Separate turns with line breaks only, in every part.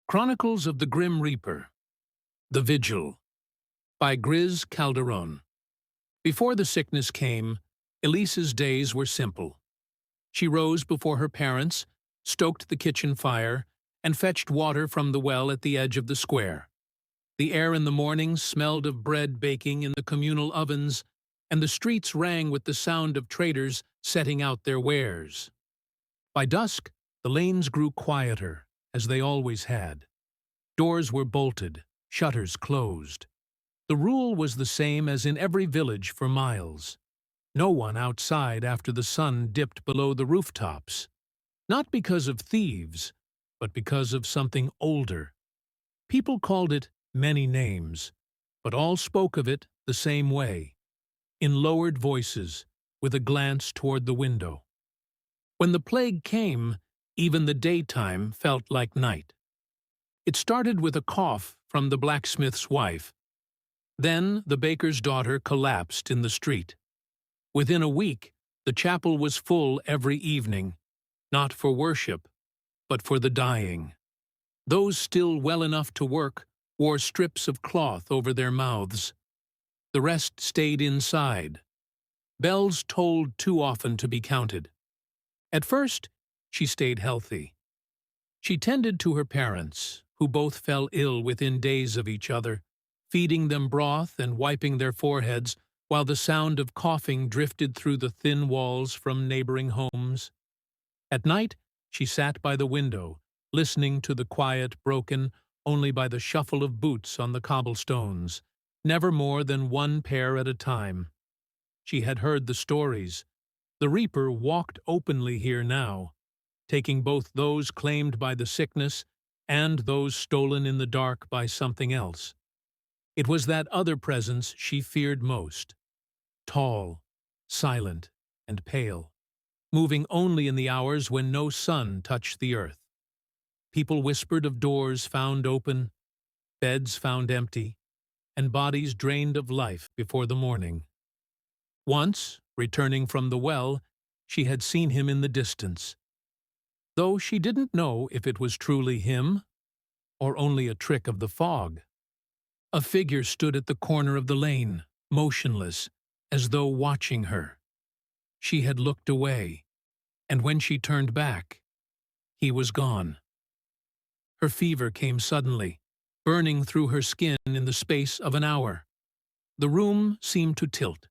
Chronicles of the Grim Reaper, The Vigil, by Griz, Calderon. Before the sickness came, Elise's days were simple. She rose before her parents, stoked the kitchen fire, and fetched water from the well at the edge of the square. The air in the morning smelled of bread baking in the communal ovens, and the streets rang with the sound of traders setting out their wares. By dusk, the lanes grew quieter, as they always had. Doors were bolted, shutters closed. The rule was the same as in every village for miles. No one outside after the sun dipped below the rooftops. Not because of thieves, but because of something older. People called it many names, but all spoke of it the same way, in lowered voices, with a glance toward the window. When the plague came, even the daytime felt like night. It started with a cough from the blacksmith's wife. Then the baker's daughter collapsed in the street. Within a week, the chapel was full every evening, not for worship, but for the dying. Those still well enough to work wore strips of cloth over their mouths. The rest stayed inside. Bells tolled too often to be counted. At first, she stayed healthy. She tended to her parents, who both fell ill within days of each other, feeding them broth and wiping their foreheads while the sound of coughing drifted through the thin walls from neighboring homes. At night, she sat by the window, listening to the quiet broken only by the shuffle of boots on the cobblestones, never more than one pair at a time. She had heard the stories. The Reaper walked openly here now, taking both those claimed by the sickness and those stolen in the dark by something else. It was that other presence she feared most, tall, silent, and pale, moving only in the hours when no sun touched the earth. People whispered of doors found open, beds found empty, and bodies drained of life before the morning. Once, returning from the well, she had seen him in the distance, though she didn't know if it was truly him or only a trick of the fog. A figure stood at the corner of the lane, motionless, as though watching her. She had looked away, and when she turned back, he was gone. Her fever came suddenly, burning through her skin in the space of an hour. The room seemed to tilt.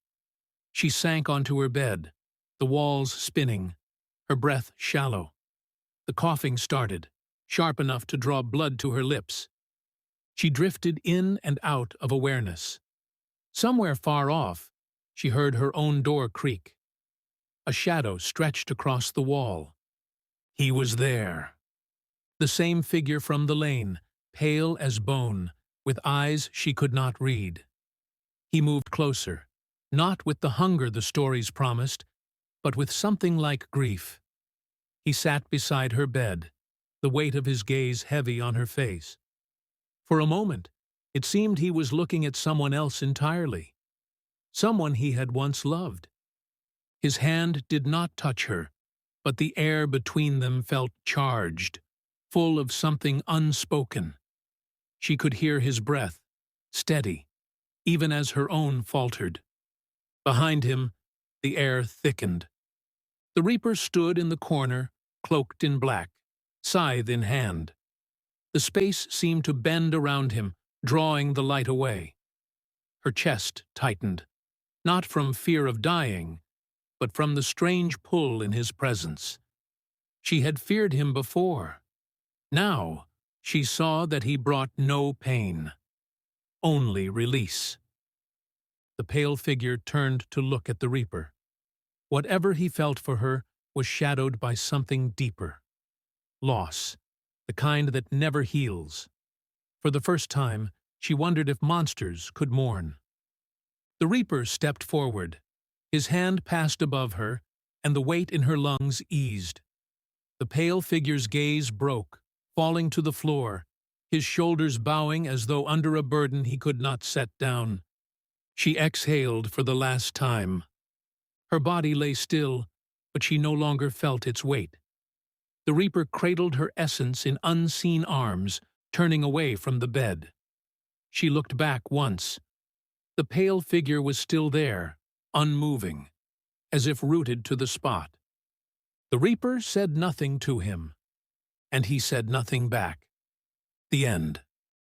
She sank onto her bed, the walls spinning, her breath shallow. The coughing started, sharp enough to draw blood to her lips. She drifted in and out of awareness. Somewhere far off, she heard her own door creak. A shadow stretched across the wall. He was there. The same figure from the lane, pale as bone, with eyes she could not read. He moved closer, not with the hunger the stories promised, but with something like grief. He sat beside her bed, the weight of his gaze heavy on her face. For a moment, it seemed he was looking at someone else entirely, someone he had once loved. His hand did not touch her, but the air between them felt charged, full of something unspoken. She could hear his breath, steady, even as her own faltered. Behind him, the air thickened. The Reaper stood in the corner, cloaked in black, scythe in hand. The space seemed to bend around him, drawing the light away. Her chest tightened, not from fear of dying, but from the strange pull in his presence. She had feared him before. Now, she saw that he brought no pain, only release. The pale figure turned to look at the Reaper. Whatever he felt for her was shadowed by something deeper. Loss, the kind that never heals. For the first time, she wondered if monsters could mourn. The Reaper stepped forward. His hand passed above her, and the weight in her lungs eased. The pale figure's gaze broke, falling to the floor, his shoulders bowing as though under a burden he could not set down. She exhaled for the last time. Her body lay still, but she no longer felt its weight. The Reaper cradled her essence in unseen arms, turning away from the bed. She looked back once. The pale figure was still there, unmoving, as if rooted to the spot. The Reaper said nothing to him, and he said nothing back. The end.